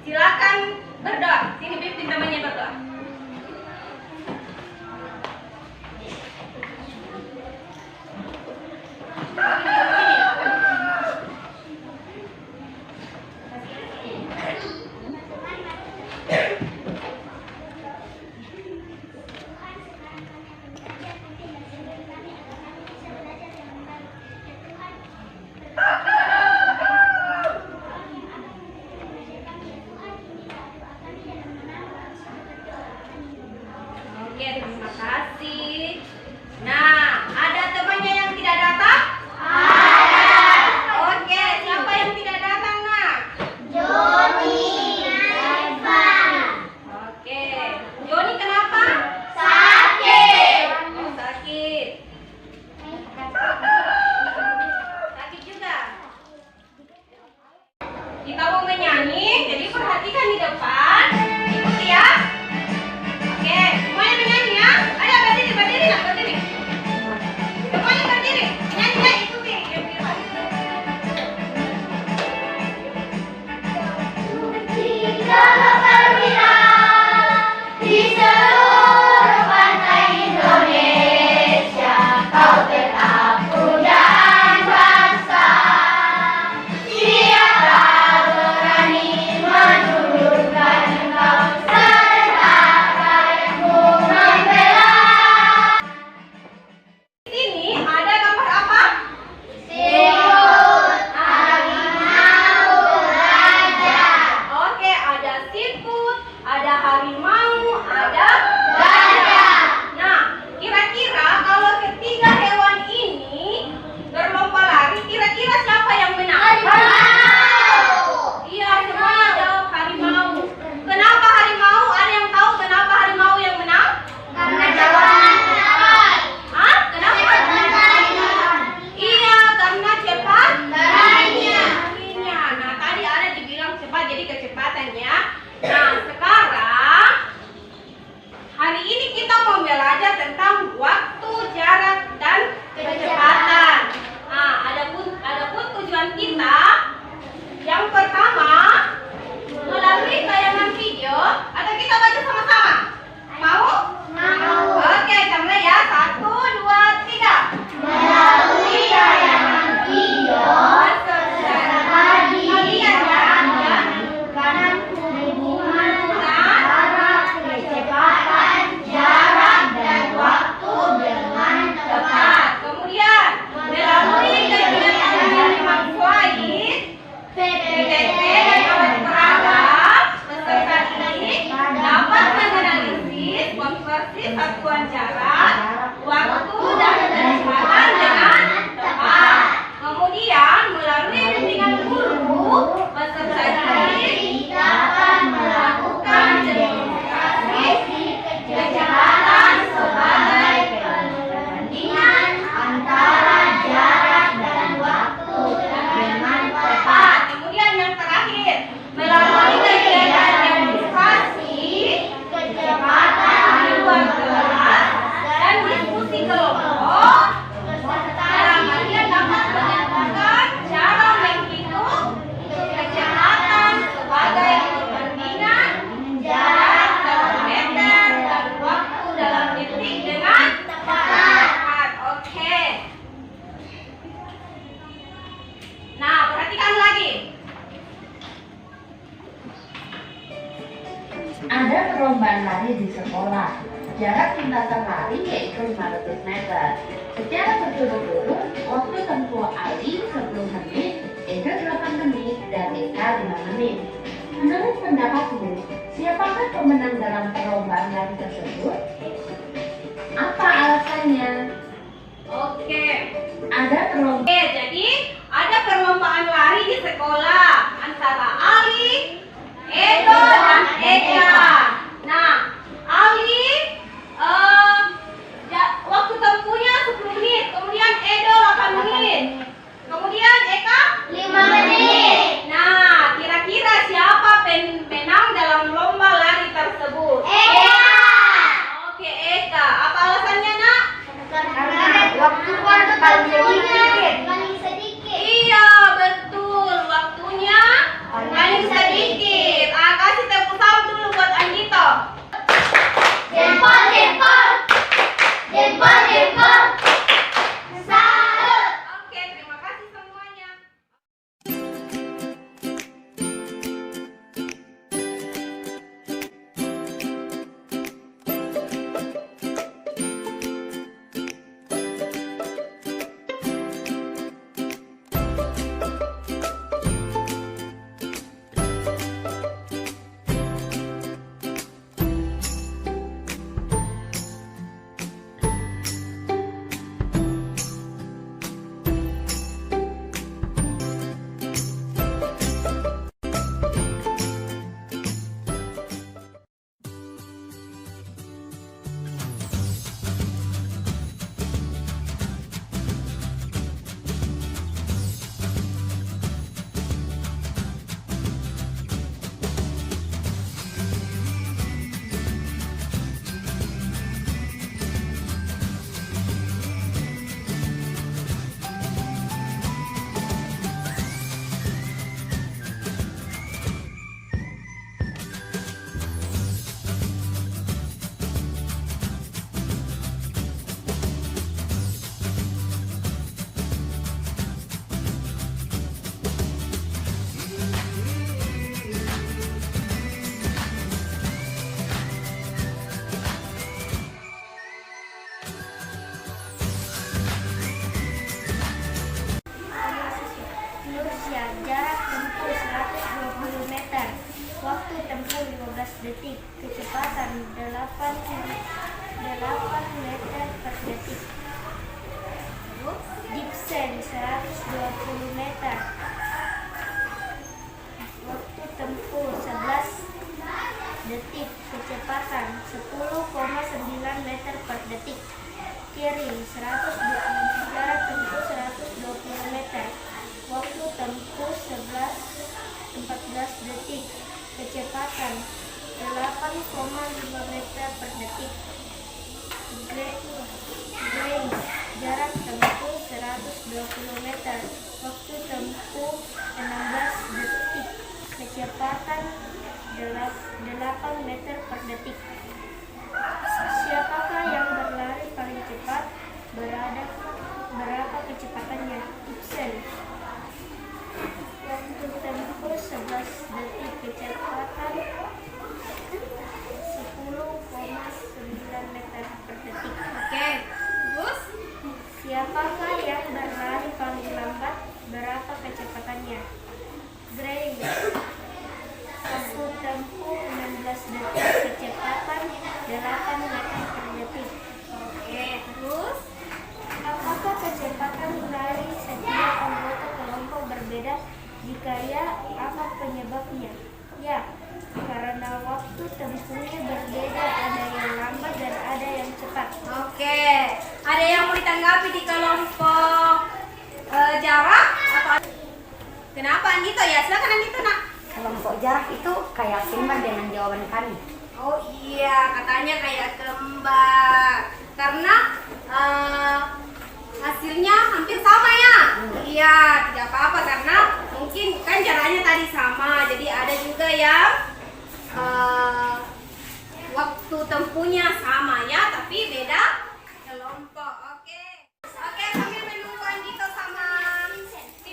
Silakan berdoa. Sini pimpin temannya berdoa. Oke, terima kasih. Nah, ada temannya yang tidak datang? Ada. Oke, siapa yang tidak datang, nak? Joni, Reva. Oke, Joni kenapa? Sakit. Oh, sakit. Sakit juga. Kita mau menyanyi, jadi perhatikan di depan. Ikuti ya. Oke, semuanya menyanyi ya. Ayo berdiri nak, berdiri. Semuanya berdiri. Nyanyi ya, ikuti. Tiga perwira di seluruh pantai Indonesia, kau tetap pujaan bangsa. Siapa berani menundukkan engkau serta rakyatmu membela? Di sini ada gambar apa? Siput, harimau, raja. Oke, ada siput, ada harimau, ada Gajah. Nah, kira-kira kalau ketiga hewan ini berlomba lari, kira-kira siapa yang menang? Harimau. Iya, semuanya jawab harimau. Kenapa harimau? Ada yang tahu kenapa harimau yang menang? Karena jawaban cepat. Hah? Kenapa? Larinya. Iya, karena cepat Larinya. larinya. Nah, tadi ada dibilang cepat, jadi kecepatannya. Nah, sekarang hari ini kita mau belajar tentang waktu, jarak, dan kecepatan. Nah, adapun tujuan kita yang pertama melalui tayangan video atau kita baca sama-sama. Mau? Mau. Oke, mulai ya. 1, 2, 3. Melalui tayangan video serta diajarkan hubungan antara kecepatan, jarak, dan waktu dengan tepat. Kemudian melalui kegiatan yang memfaid PPT dan alat peragam, peserta didik dapat menganalisis konversi satuan jarak, waktu, dan kecepatan dengan tepat. Kemudian melalui bimbingan guru, peserta didik dapat melakukan demonstrasi kecepatan sebagai perbandingan antara jarak dan waktu dengan tepat. Kemudian yang terakhir, melalui kegiatan demonstrasi Kecepatan di luar kelas dan diskusi kelompok, peserta kalian dapat menentukan cara menghitung kecepatan sebagai perbandingan jarak dalam meter dan waktu dalam detik dengan tepat. Oke. Nah, perhatikan lagi. Ada perlombaan lari di sekolah. Jarak lintasan lari yaitu 500 meter. Secara berturut-turut, waktu tempuh Ali 10 menit, Eda 8 menit, dan Eka 5 menit. Menurut pemenang dalam perlombaan lari tersebut? Apa alasannya? Oke. Ada perlombaan. Oke, jadi ada perlombaan lari di sekolah antara Ali, Edo, dan Eka. Nah, Ali waktu tempuhnya 10 menit, kemudian Edo 8 menit, kemudian Eka 5 menit. Nah, kira-kira siapa pemenang dalam lomba lari tersebut? Eka. Oke, Eka. Apa alasannya, Nak? Karena waktu paling sedikit. Paling sedikit. Iya, betul. Waktunya paling sedikit. Kasih tepuk tangan dulu buat Anggito. Jempol, jempol. Jempol, jempol. Salut. Oke, terima kasih semuanya. Manusia, jarak tempuh 120 meter. Waktu tempuh 15 detik. Kecepatan 8 meter per detik. Dipsen 120 meter. Waktu tempuh 11 detik. Kecepatan 10,9 meter per detik. Kiri 120, jarak tempuh 120 meter. Waktu tempuh 14 detik. Kecepatan 8,5 meter per detik. Grace, jarak tempuh 120 meter. Waktu tempuh 16 detik. Kecepatan 8 meter per detik. Siapakah yang berlari paling cepat? Berapa kecepatannya? Ibsen. Waktu tempuh 11 detik. Kecepatan 10,9 meter per detik. Oke, terus? Siapakah yang berlari paling lambat? Berapa kecepatannya? Grace. Waktu tempuh 16 detik. Kecepatan 8 meter per detik. Oke, terus? Apakah kecepatan lari setiap anggota kelompok berbeda? Jika ya, apa penyebabnya? Ya, karena waktu tempuhnya berbeda, ada yang lambat dan ada yang cepat. Oke, ada yang mau ditanggapi di kelompok jarak? Apa? Kenapa Anggito ya? Silakan Anggito, Nak. Kelompok jarak itu kayak seimbang dengan jawaban kami. Oh iya, katanya kayak kembar. Karena hasilnya hampir sama ya. Iya, tidak apa-apa karena mungkin kan jaraknya tadi sama. Jadi ada juga yang waktu tempuhnya sama ya, tapi beda kelompok. Oke. Oke, sambil menunggu Anggito sama Vincent, Bu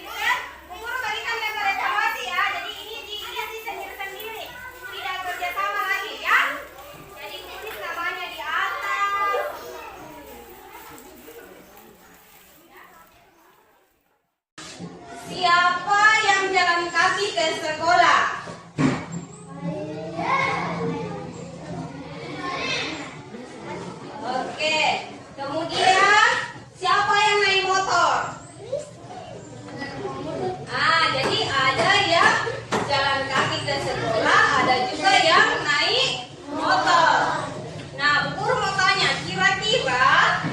Guru berikan lembar evaluasi ya. Jadi ini diisi sendiri-sendiri. Tidak kerjasama lagi ya. Jadi tulis namanya di atas. Siapa yang jalan kaki ke sekolah? ke sekolah, ada juga yang naik motor. Nah, Bu Guru mau tanya, kira-kira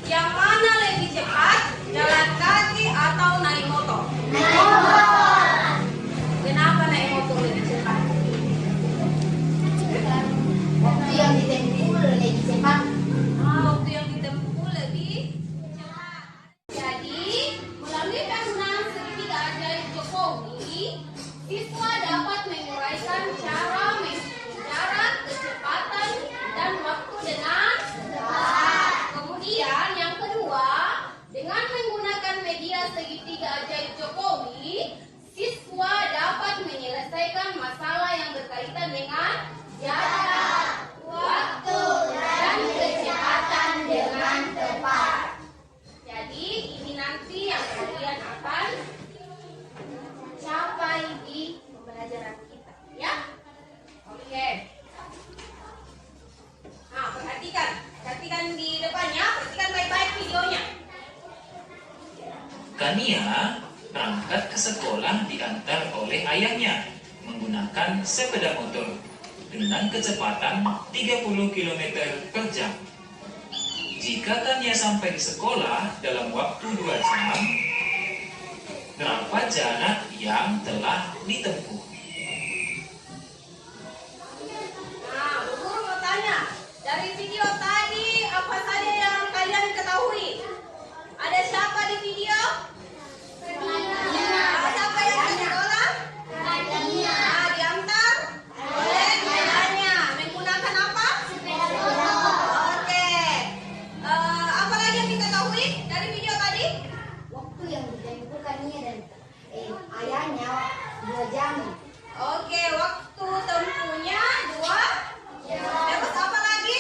yang mana lebih cepat, jalan kaki atau naik motor? Naik motor. Kenapa naik motor lebih cepat? Waktu yang ditempuh lebih cepat. Waktu yang ditempuh lebih cepat. Jadi, melalui penggunaan segitiga ajaib Jokowi, siswa dapat menguraikan cara menghitung jarak, kecepatan, dan waktu dengan tepat. Kemudian yang kedua, dengan menggunakan media segitiga ajaib Jokowi, siswa dapat menyelesaikan masalah yang berkaitan dengan jarak, waktu, dan kecepatan dengan tepat. Jadi ini nanti yang kalian akan capai di pembelajaran kita, ya. Oke. Nah, perhatikan di depannya, perhatikan baik-baik videonya. Kania berangkat ke sekolah diantar oleh ayahnya menggunakan sepeda motor dengan kecepatan 30 km per jam. Jika Kania sampai di sekolah dalam waktu 2 jam, berapa jarak yang telah ditempuh? Nah, Bu Guru mau tanya, dari video tadi apa saja yang kalian ketahui? Ada siapa di video? Siapa yang di sekolah? Nah, diantar oleh ayahnya. Menggunakan apa? Oke. Apa lagi yang diketahui dari video tadi? Waktu yang ditempuh Kania dan ayahnya 2 jam. Oke, waktu tempuhnya 2 jam. Terus apa lagi?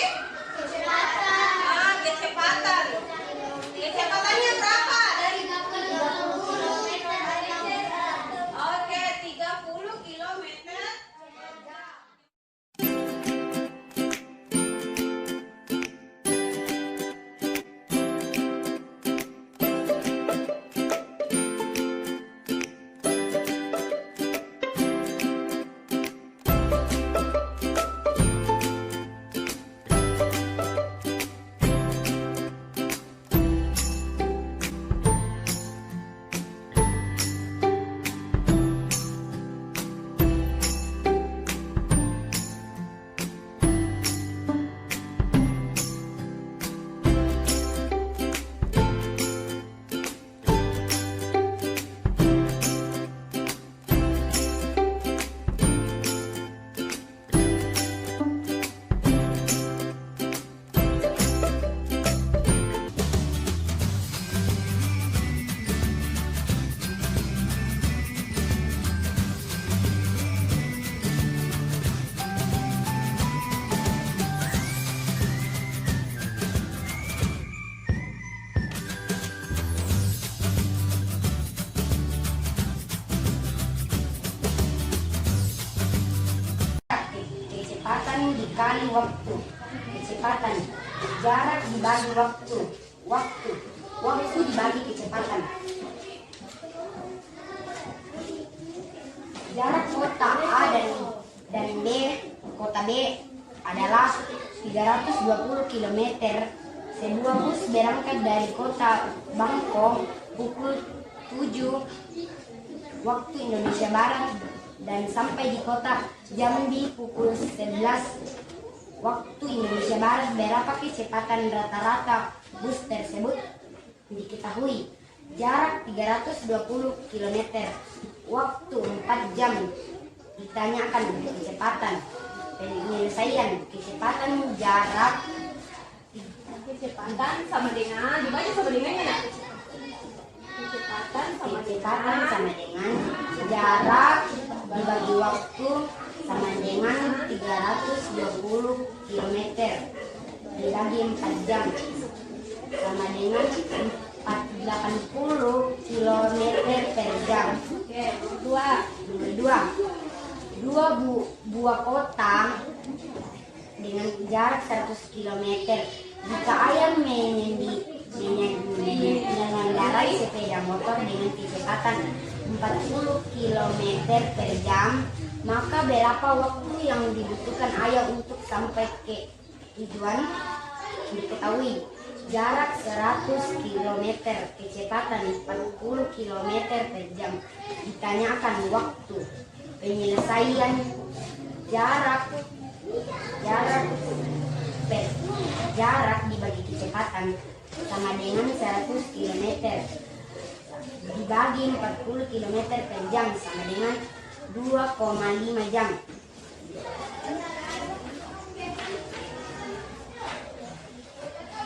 Kecepatan. Nah, kecepatan. Kecepatannya berapa? Dari 30 km. Oke, 30 km per jam. Kecepatan dikali waktu. Kecepatan. Jarak dibagi waktu. Waktu. Waktu dibagi kecepatan. Jarak kota A dan B, kota B adalah 320 km. Sebuah bus berangkat dari kota Bangkok pukul 7 waktu Indonesia Barat dan sampai di kota Jambi pukul 11 waktu Indonesia Barat. Berapa kecepatan rata-rata bus tersebut? Diketahui. Jarak 320 km, waktu 4 jam. Ditanyakan kecepatan. Penyelesaian kecepatan jarak. Kecepatan sama dengan, dibaca sama dengannya nak. Kecepatan sama dengan jarak dibagi waktu sama dengan 320 km dibagi 4 jam sama dengan 480 km per jam. Oke, Dua buah kota dengan jarak 100 km. Jika ayam mengendarai sepeda motor dengan kecepatan 40 km per jam, Maka berapa waktu yang dibutuhkan ayah untuk sampai ke tujuan? Diketahui jarak 100 km, kecepatan 40 km per jam. Ditanyakan waktu penyelesaian jarak dibagi kecepatan sama dengan 100 km dibagi 40 km per jam sama dengan 2,5 jam.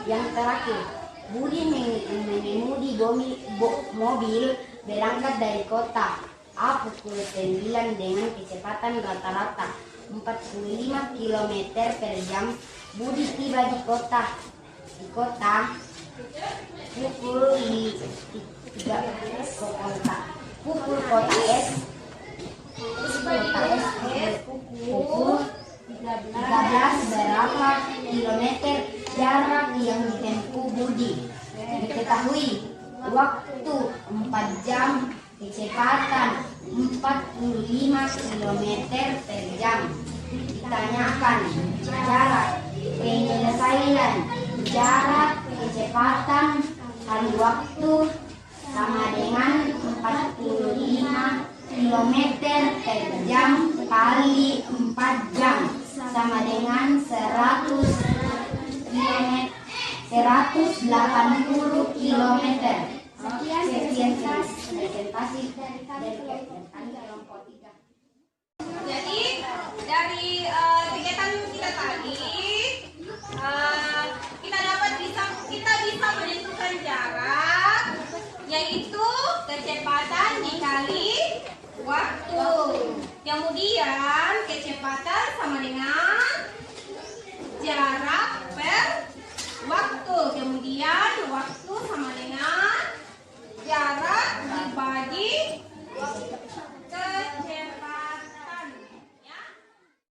Yang terakhir, Budi mengemudi mobil berangkat dari kota A pukul 9 dengan kecepatan rata-rata 45 km per jam. Budi tiba di kota pukul pukul 13 berapa kilometer jarak yang ditempuh Budi. Diketahui waktu 4 jam, kecepatan 45 km per jam. Ditanyakan jarak penyelesaian jarak kecepatan kali waktu sama dengan 45 km per jam kali 4 jam sama dengan 180 km. Sekian presentasi dari kelompok 3. Jadi dari kegiatan kita tadi kita bisa menentukan jarak, yaitu kecepatan dikali waktu. Kemudian kecepatan sama dengan jarak per waktu. Kemudian waktu sama dengan jarak dibagi kecepatan. Ya.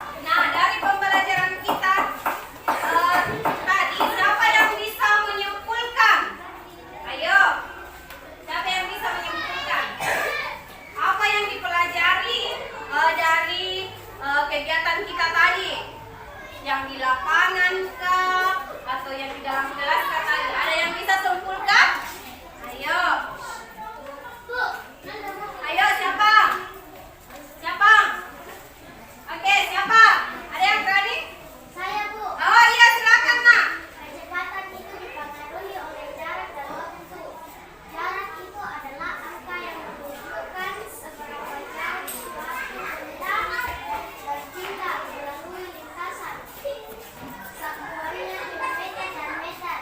Nah, dari pembelajaran kita tadi, siapa yang bisa menyimpulkan? Ayo, siapa yang bisa menyimpulkan? Apa yang dipelajari dari kegiatan kita tadi? Yang di lapangan kah? Atau yang di dalam kelas kah tadi? Ada yang bisa simpulkan? Ayo. Ayo, siapa? Siapa? Oke, siapa? Ada yang berani? Saya, Bu. Oh iya, silakan, Nak. Kecepatan itu dipengaruhi oleh jarak dan waktu. Jarak itu adalah angka yang menunjukkan seberapa jauh suatu benda bertindak melalui lintasan. Satuannya kilometer dan meter.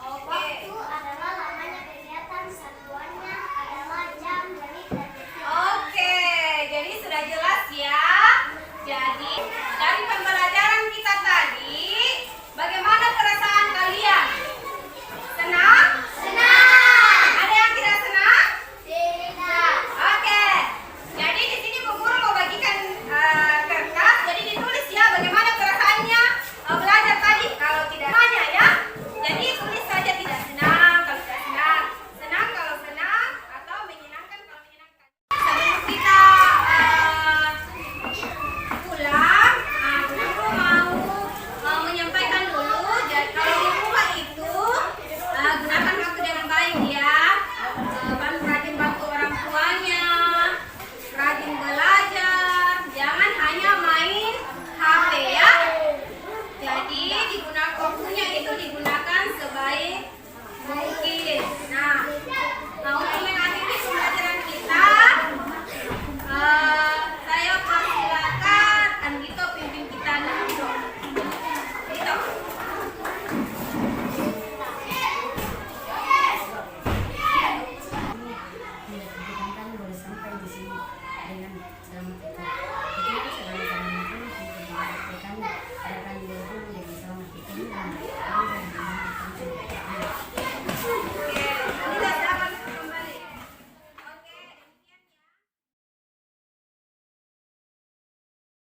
Oke. Waktu adalah lamanya kegiatan, satuannya adalah jam, menit, dan detik. Oke, jadi sudah jelas ya. Jadi dari pembelajaran kita tadi, bagaimana perasaan kalian? Senang? Senang. Ada yang tidak senang? Tidak. Oke. Jadi di sini Bu Guru mau bagikan kertas. Jadi ditulis ya bagaimana perasaannya belajar tadi. Kalau tidak tanya ya. Jadi tulis saja tidak senang kalau tidak senang, senang kalau senang, atau menyenangkan kalau menyenangkan. Sebelum kita pulang, Guru mau menyampaikan dulu. Jadi kalau di rumah itu gunakan waktu dengan baik ya. Rajin bantu orang tuanya, rajin belajar, jangan hanya main HP ya. Jadi waktunya itu digunakan sebaik mungkin. Nah, untuk mengakhiri pembelajaran kita, saya persilakan Anggito pimpin kita dulu. Gitu. Kan boleh sampai di sini dengan selamat itu. Itu segala-galanya pun untuk dilakukan akan dulu dengan selamat itu.